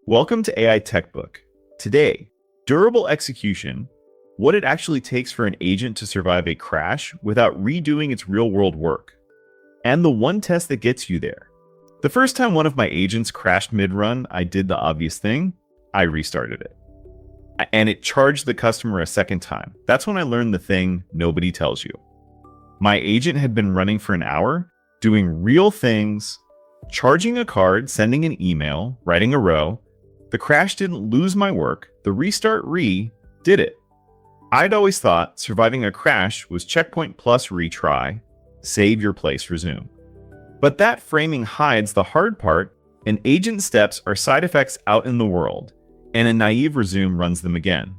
Welcome to AI Tech Book. Today, durable execution, what it actually takes for an agent to survive a crash without redoing its real-world work, and the one test that gets you there. The first time one of my agents crashed mid-run, I did the obvious thing. I restarted it. And it charged the customer a second time. That's when I learned the thing nobody tells you. My agent had been running for an hour, doing real things, charging a card, sending an email, writing a row. The crash didn't lose my work. The restart did it. I'd always thought surviving a crash was checkpoint plus retry, save your place, resume. But that framing hides the hard part. An agent steps are side effects out in the world, and a naive resume runs them again.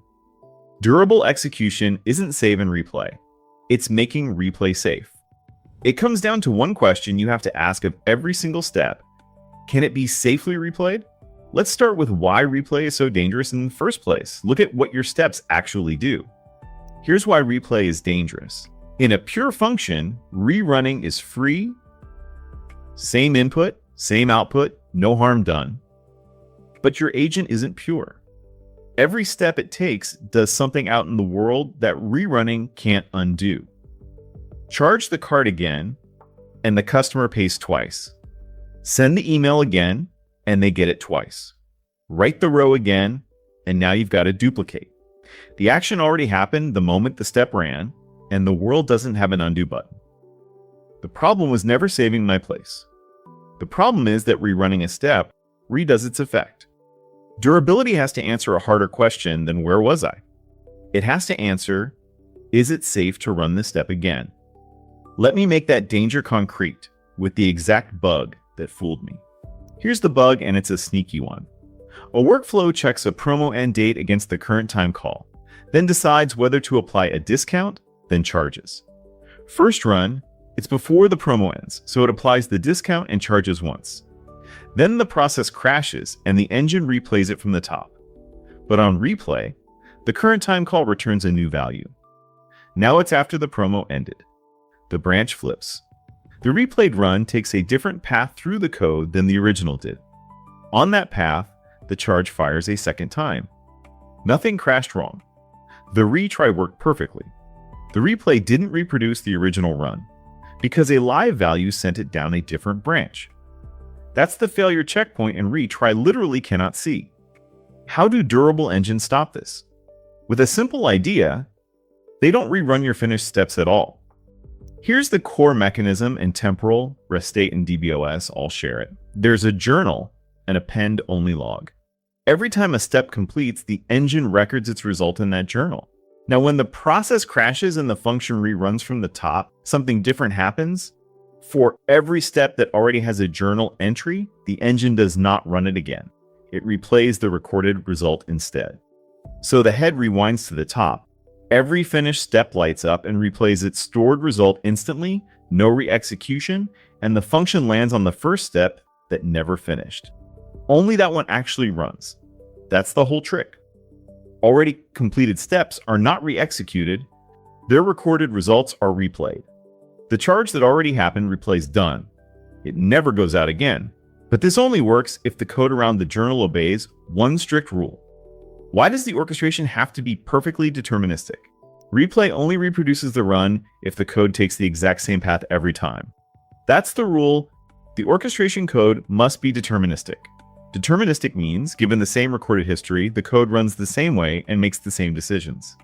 Durable execution isn't save and replay. It's making replay safe. It comes down to one question you have to ask of every single step. Can it be safely replayed? Let's start with why replay is so dangerous in the first place. Look at what your steps actually do. Here's why replay is dangerous. In a pure function, rerunning is free, same input, same output, no harm done. But your agent isn't pure. Every step it takes does something out in the world that rerunning can't undo. Charge the card again, and the customer pays twice. Send the email again, and they get it twice. Write the row again, and now you've got to duplicate. The action already happened the moment the step ran, and the world doesn't have an undo button. The problem was never saving my place. The problem is that rerunning a step redoes its effect. Durability has to answer a harder question than where was I? It has to answer, is it safe to run this step again? Let me make that danger concrete with the exact bug that fooled me. Here's the bug, and it's a sneaky one. A workflow checks a promo end date against the current time call, then decides whether to apply a discount, then charges. First run, it's before the promo ends, so it applies the discount and charges once. Then the process crashes and the engine replays it from the top. But on replay, the current time call returns a new value. Now it's after the promo ended. The branch flips. The replayed run takes a different path through the code than the original did. On that path, the charge fires a second time. Nothing crashed wrong. The retry worked perfectly. The replay didn't reproduce the original run because a live value sent it down a different branch. That's the failure checkpoint and retry literally cannot see. How do durable engines stop this? With a simple idea, they don't rerun your finished steps at all. Here's the core mechanism, and Temporal, Restate, and DBOS all share it. There's a journal, an append-only log. Every time a step completes, the engine records its result in that journal. Now, when the process crashes and the function reruns from the top, something different happens. For every step that already has a journal entry, the engine does not run it again. It replays the recorded result instead. So the head rewinds to the top. Every finished step lights up and replays its stored result instantly, no re-execution, and the function lands on the first step that never finished. Only that one actually runs. That's the whole trick. Already completed steps are not re-executed. Their recorded results are replayed. The charge that already happened replays done. It never goes out again. But this only works if the code around the journal obeys one strict rule. Why does the orchestration have to be perfectly deterministic? Replay only reproduces the run if the code takes the exact same path every time. That's the rule. The orchestration code must be deterministic. Deterministic means, given the same recorded history, the code runs the same way and makes the same decisions.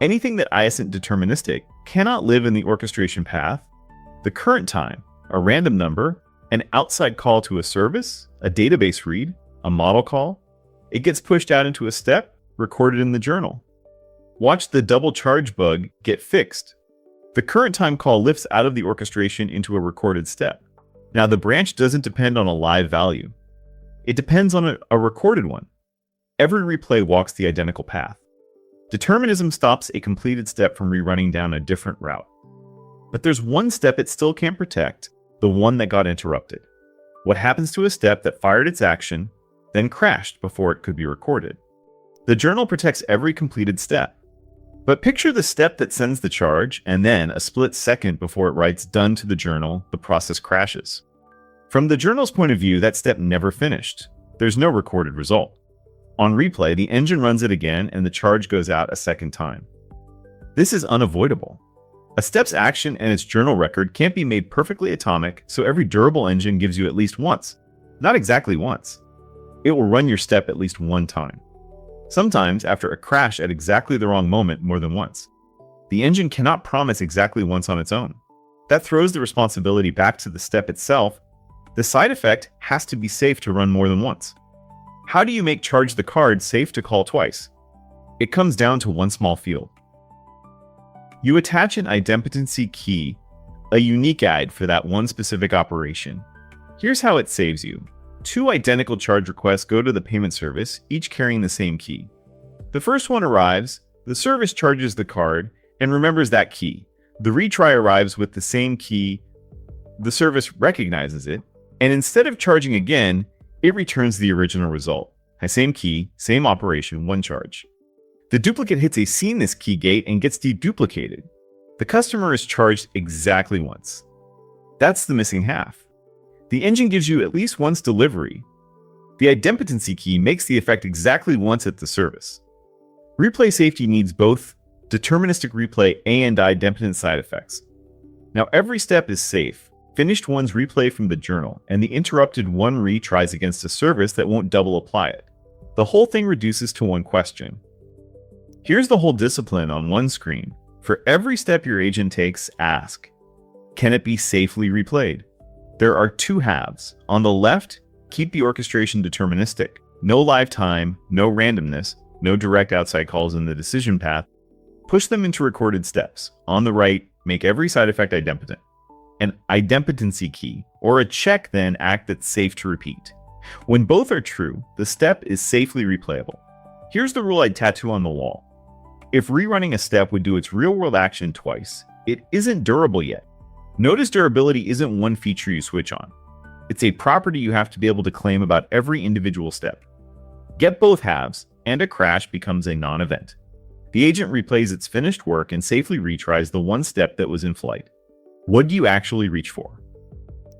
Anything that isn't deterministic cannot live in the orchestration path. The current time, a random number, an outside call to a service, a database read, a model call, it gets pushed out into a step, recorded in the journal. Watch the double charge bug get fixed. The current time call lifts out of the orchestration into a recorded step. Now the branch doesn't depend on a live value. It depends on a recorded one. Every replay walks the identical path. Determinism stops a completed step from rerunning down a different route. But there's one step it still can't protect, the one that got interrupted. What happens to a step that fired its action, then crashed before it could be recorded? The journal protects every completed step. But picture the step that sends the charge, and then a split second before it writes done to the journal, the process crashes. From the journal's point of view, that step never finished. there's no recorded result. On replay, the engine runs it again and the charge goes out a second time. This is unavoidable. A step's action and its journal record can't be made perfectly atomic, so every durable engine gives you at least once. Not exactly once. It will run your step at least one time. Sometimes after a crash at exactly the wrong moment more than once. The engine cannot promise exactly once on its own. That throws the responsibility back to the step itself. The side effect has to be safe to run more than once. How do you make charge the card safe to call twice? It comes down to one small field. You attach an idempotency key, a unique ID for that one specific operation. Here's how it saves you. 2 identical charge requests go to the payment service, each carrying the same key. The first one arrives, the service charges the card, and remembers that key. The retry arrives with the same key, the service recognizes it, and instead of charging again, it returns the original result. Same key, same operation, one charge. The duplicate hits a seen this key gate and gets deduplicated. The customer is charged exactly once. That's the missing half. The engine gives you at least once delivery. The idempotency key makes the effect exactly once at the service. Replay safety needs both deterministic replay and idempotent side effects. Now every step is safe. Finished ones replay from the journal, and the interrupted one retries against a service that won't double apply it. The whole thing reduces to one question. Here's the whole discipline on one screen. For every step your agent takes, ask, can it be safely replayed? There are 2 halves. On the left, keep the orchestration deterministic. No live time, no randomness, no direct outside calls in the decision path. Push them into recorded steps. On the right, make every side effect idempotent. An idempotency key, or a check then act that's safe to repeat. When both are true, the step is safely replayable. Here's the rule I'd tattoo on the wall. If rerunning a step would do its real-world action twice, it isn't durable yet. Notice durability isn't one feature you switch on. It's a property you have to be able to claim about every individual step. Get both halves, and a crash becomes a non-event. The agent replays its finished work and safely retries the one step that was in flight. What do you actually reach for?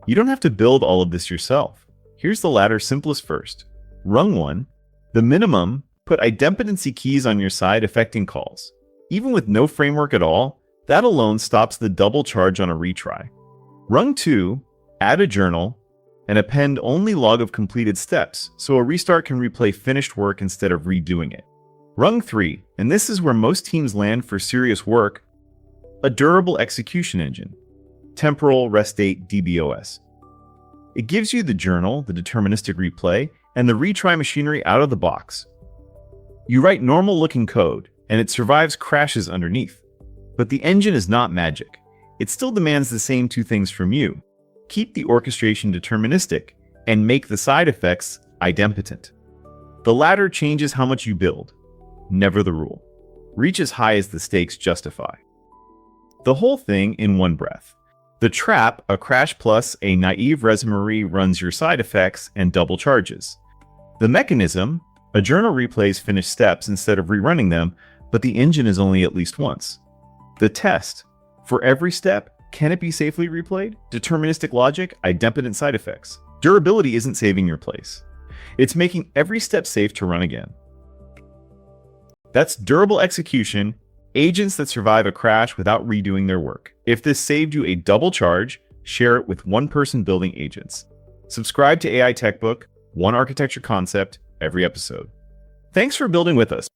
You don't have to build all of this yourself. Here's the ladder simplest first. Rung 1, the minimum, put idempotency keys on your side affecting calls. Even with no framework at all, that alone stops the double charge on a retry. Rung 2, add a journal, and append only log of completed steps, so a restart can replay finished work instead of redoing it. Rung 3, and this is where most teams land for serious work, a durable execution engine. Temporal, Restate, DBOS. It gives you the journal, the deterministic replay, and the retry machinery out of the box. You write normal-looking code, and it survives crashes underneath. But the engine is not magic. It still demands the same 2 things from you. Keep the orchestration deterministic, and make the side effects idempotent. The latter changes how much you build, never the rule. Reach as high as the stakes justify. The whole thing in one breath. The trap, a crash plus a naive resume runs your side effects and double charges. The mechanism, a journal replays finished steps instead of rerunning them, but the engine is only at least once. The test, for every step, can it be safely replayed? Deterministic logic, idempotent side effects. Durability isn't saving your place. It's making every step safe to run again. That's durable execution, agents that survive a crash without redoing their work. If this saved you a double charge, share it with one person building agents. Subscribe to AI Tech Book, one architecture concept, every episode. Thanks for building with us.